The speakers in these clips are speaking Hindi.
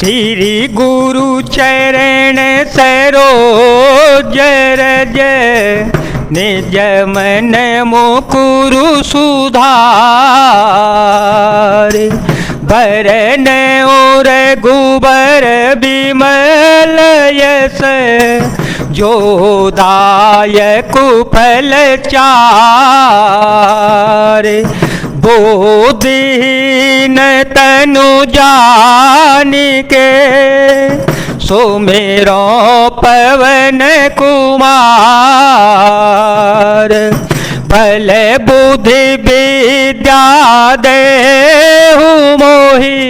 श्री गुरु चरण सरोज रज निज मन मुकुरु सुधार। भरन और गुबर बिमल यस जो दायक फल चार। बोधहीन तनु जान के सुमेरो पवन कुमार। भल बुद्धि विद्या देहु मोहि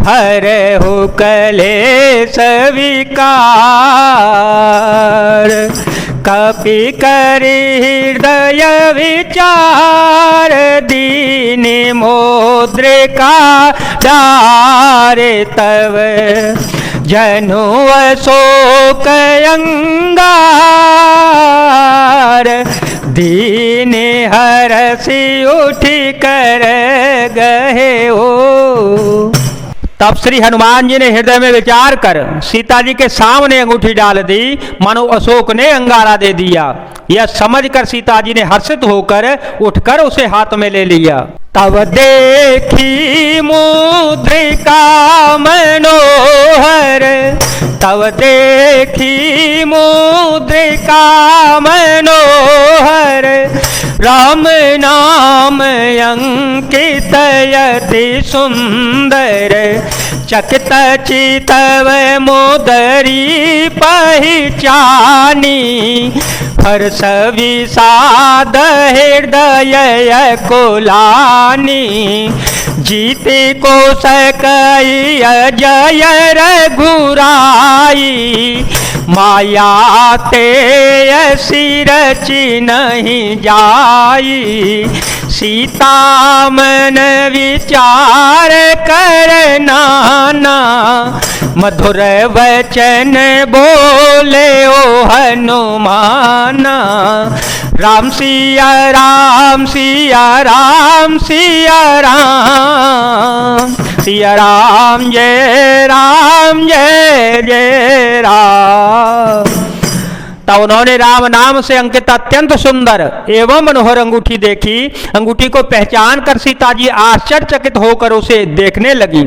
हरहु कलेश विकार। कपि करि हृदय विचार दीन मुद्रिका डारे। तव जनु अशोक अंगार दीन हरषि उठि कर गए हो। तब श्री हनुमान जी ने हृदय में विचार कर सीता जी के सामने अंगूठी डाल दी, मानो अशोक ने अंगारा दे दिया। यह समझकर सीता जी ने हर्षित होकर उठकर उसे हाथ में ले लिया। तब देखी मुद्रिका मनोहर, तब देखी मुद्रिका मनोहर। राम नाम अंकित यति सुंदर, चकित चितव मोदरी पहचानी। हर्ष विषाद हृदय कुलानी, जीते को सकई जय रघुराई। माया ते सिर नहीं जाई, सीता मन विचार कर नाना। मधुर वचन बोले ओ हनुमाना। राम सिया राम सिया राम सिया राम, सिया राम जय जय राम। तब उन्होंने राम नाम से अंकित अत्यंत सुंदर एवं मनोहर अंगूठी देखी। अंगूठी को पहचान कर सीता जी आश्चर्यचकित होकर उसे देखने लगी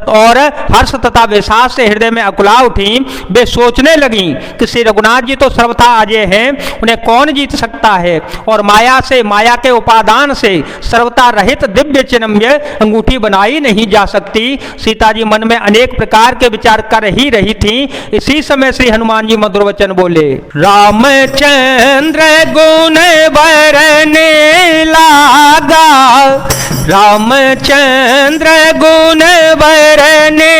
और हर्ष तथा विषाद से हृदय में अकुला उठी। वे सोचने लगी कि श्री रघुनाथ जी तो सर्वथा अजय हैं, उन्हें कौन जीत सकता है। और माया से, माया के उपादान से सर्वथा रहित दिव्य चिन्मय अंगूठी बनाई नहीं जा सकती। सीता जी मन में अनेक प्रकार के विचार कर ही रही थी। इसी समय श्री हनुमान जी मधुर वचन बोले। रामचंद्र गुण बरने लागा, रामचंद्र गुण बरने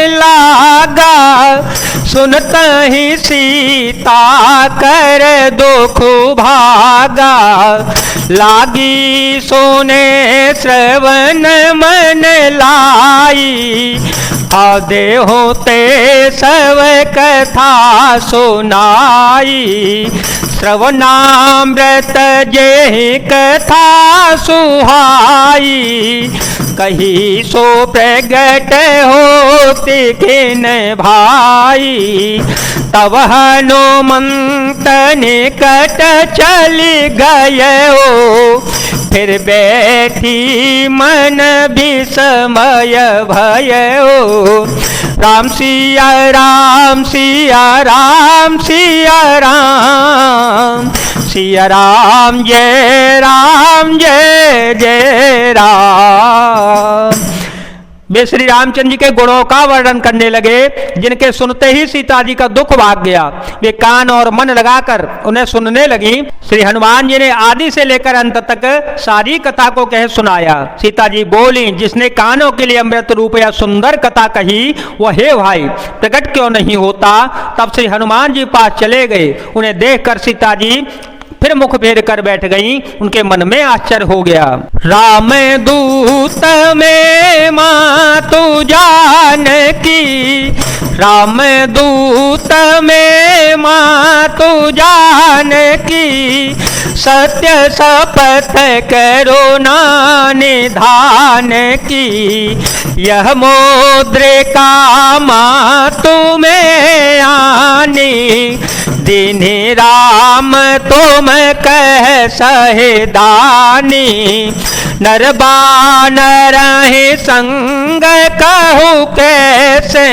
लागा। सुनत ही सीता कर दुख भागा, लागी सोने श्रवण मन लाई। आदे होते सब कथा सुनाई, श्रवणामृत जे कथा सुहाई। कही सो प्रगट होते किन भाई, तब हनुमंत निकट चली गए हो। फिर बैठी मन विस्मय भयो, राम सिया राम सिया राम सिया राम, सिया राम जय जय राम। वे श्री रामचंद्र जी के गुणों का वर्णन करने लगे, जिनके सुनते ही सीता जी का दुख भाग गया। वे कान और मन लगाकर उन्हें सुनने लगी। श्री हनुमान जी ने आदि से लेकर अंत तक सारी कथा को कह सुनाया। सीता जी बोली, जिसने कानों के लिए अमृत रूप या सुंदर कथा कही, वह हे भाई प्रकट क्यों नहीं होता। तब श्री हनुमान जी पास चले गए। उन्हें देखकर सीता जी फिर मुख फेर कर बैठ गईं। उनके मन में आश्चर्य हो गया। राम दूत में मातु जानकी, राम दूत में मातु जानकी। सत्य शपथ करुणा निधान की, यह मुद्रिका माँ तुम्हें आनी, दीनी राम तुम कह सहेदानी। नरबानर रहे संग कहूँ कैसे,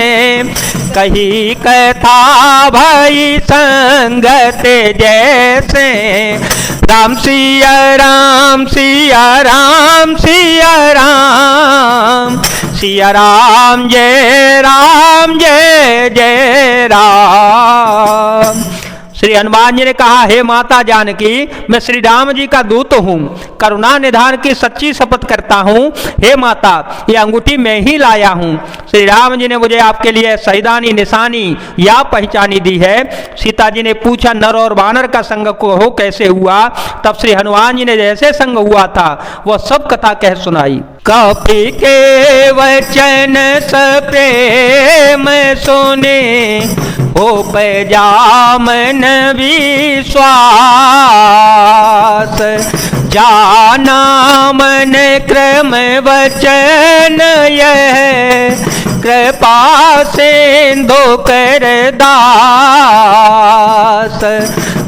कही कथा भई संगत जैसे। राम सिया राम सिया राम सिया राम, सिया राम जय जय राम। श्री हनुमान जी ने कहा, हे माता जानकी, मैं श्री राम जी का दूत हूँ, करुणा निधान की सच्ची शपथ करता हूँ। हे माता, ये अंगूठी मैं ही लाया हूँ। श्री राम जी ने मुझे आपके लिए शहीदानी निशानी या पहचानी दी है। सीता जी ने पूछा, नर और वानर का संग को हो कैसे हुआ? तब श्री हनुमान जी ने जैसे संग हुआ था वह सब कथा कह सुनाई। कपि के वचन सप्रेम सुने, उपजामन विश्वास। जाना मन क्रम वचन यह, कृपा सिंधु कर दास।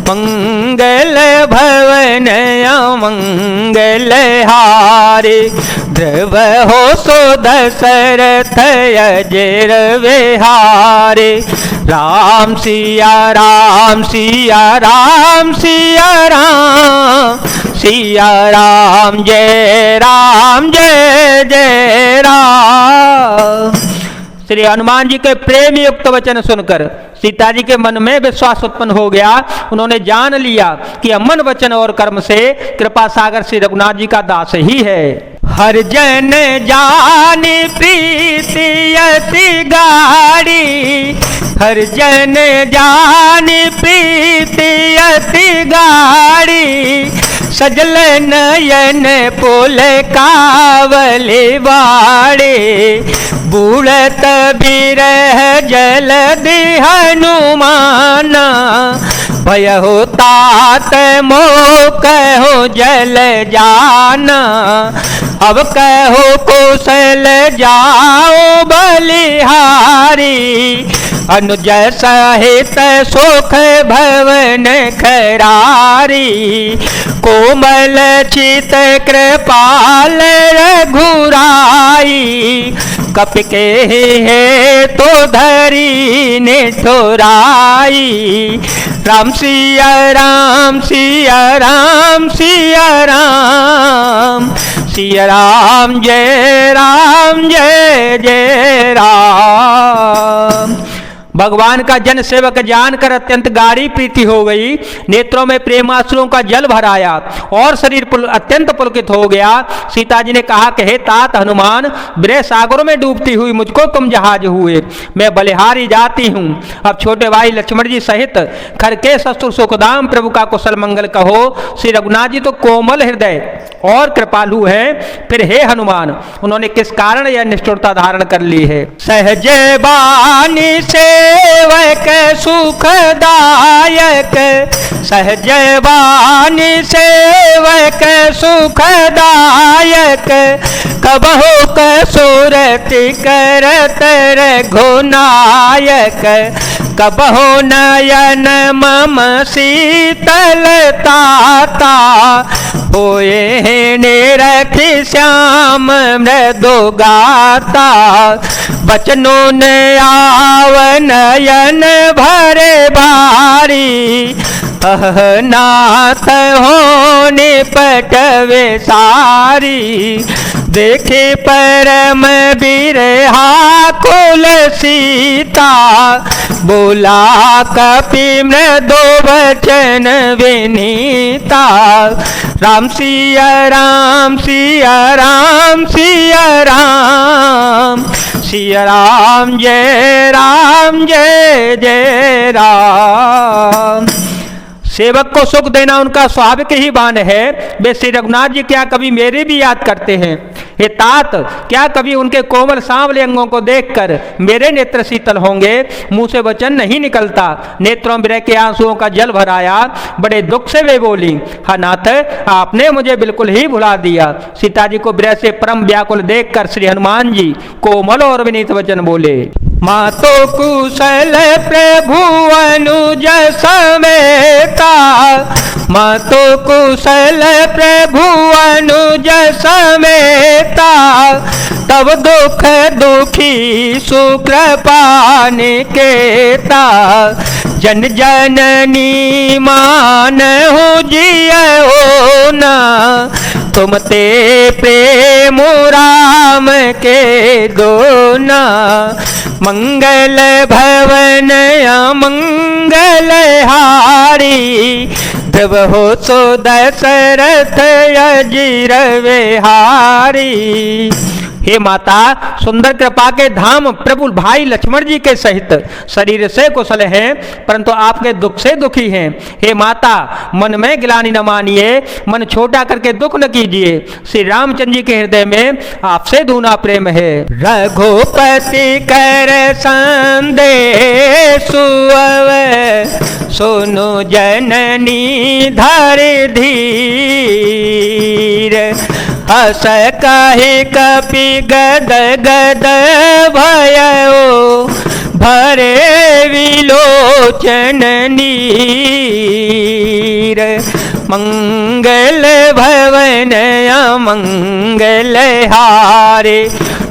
मंगल भवन अमंगल हारे, ध्रुव हो सो दशरथ अजर विहारे। राम सिया राम सिया राम सिया राम, सिया राम जय जय राम। श्री हनुमान जी के प्रेम युक्त वचन सुनकर सीता जी के मन में विश्वास उत्पन्न हो गया। उन्होंने जान लिया कि अमन वचन और कर्म से कृपा सागर श्री रघुनाथ जी का दास ही है। हर जन जानी प्रीति अति गाड़ी, हर जन जानी प्रीति अति गाड़ी। सजल नयन पुल कावले वाड़े, बूढ़त बिरह जलधि हनुमाना। भयहु तात मोह कहो जल जाना, अब कहो कुशल जाओ बलिहारी। अनुज सहित सुख भवन खरारी, कोमल चित कृपाल रघुराई। कपि के है तो धरी निठुराई। राम सिया राम सिया राम सिया राम, सिया राम जय जय राम। भगवान का जन सेवक जानकर अत्यंत गाढ़ी प्रीति हो गई। नेत्रों में प्रेमाश्रुओं का जल भर आया और शरीर अत्यंत पुलकित हो गया। सीता जी ने कहा कि हे तात हनुमान, विरह सागरों में डूबती हुई मुझको तुम जहाज हुए, मैं बलिहारी जाती हूँ। अब छोटे भाई लक्ष्मण जी सहित खरके शत्रु सुखदाम प्रभु का कुशल मंगल कहो। श्री रघुनाथ जी तो कोमल हृदय और कृपालु है, फिर हे हनुमान उन्होंने किस कारण यह निष्ठुरता धारण कर ली है? सहज बानी सेवक सुखदायक, सहज बानी सेवक सुखदायक। कबहु कसुरति करत रघुनायक, कबहु नयन मम शीतलताता। होए निरखि श्याम मृदु गाता, बचनों ने आव नयन भरे भारी। नाथ हो निपट सारी, देखे परम बिरहा कुल सीता। बोला कपि मृदु वचन विनीता। राम सिया राम सिया राम सिया राम, सिया राम जय जय राम। सेवक को सुख देना उनका स्वाभाविक ही बान है। वे श्री रघुनाथ जी क्या कभी मेरी भी याद करते हैं? हे तात, क्या कभी उनके कोमल सांवले अंगों को देखकर मेरे नेत्र शीतल होंगे? मुंह से वचन नहीं निकलता, नेत्रों में विरह के आंसुओं का जल भर आया। बड़े दुख से वे बोली, हा नाथ, आपने मुझे बिल्कुल ही भुला दिया। सीता जी को विरह से परम व्याकुल देखकर श्री हनुमान जी कोमल और विनीत वचन बोले। मातो कुशल प्रभु अनुज समेता, मातो कुशल प्रभु अनुज समेता, तब दुख दुखी सुकृपा निकेता। जन जननी मान हो जियो ना, तुम ते प्रेम राम के दोना। मंगल भवन अमंगल हारी, ध्रुव हो सो दशरथ अजीर विहारी। हे माता, सुंदर कृपा के धाम प्रभु भाई लक्ष्मण जी के सहित शरीर से कुशल हैं, परंतु आपके दुख से दुखी हैं। हे माता, मन में गिलानी न मानिए, मन छोटा करके दुख न कीजिए। श्री रामचंद्र जी के हृदय में आपसे दूना प्रेम है। रघुपति कर संदेश सुनो जननी धर धीर। हस कहे कपि गद गद भयो, भरे विलोचन नीर। मंगल भवन अमंगल हारे,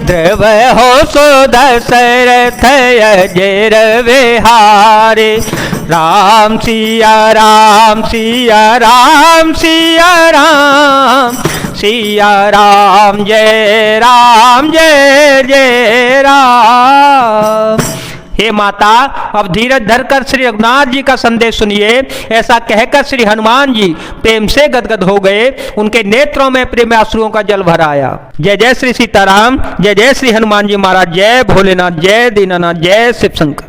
ध्रुव हो सो दशरथ अजर विहारे। राम सिया राम सिया राम सिया राम, सिया राम जय जय राम। हे माता, अब धीरज धरकर श्री रघुनाथ जी का संदेश सुनिए। ऐसा कहकर श्री हनुमान जी प्रेम से गदगद हो गए, उनके नेत्रों में प्रेम आंसुओं का जल भर आया। जय जय श्री सीताराम, जय जय श्री हनुमान जी महाराज, जय भोलेनाथ, जय दीनानाथ, जय शिव शंकर।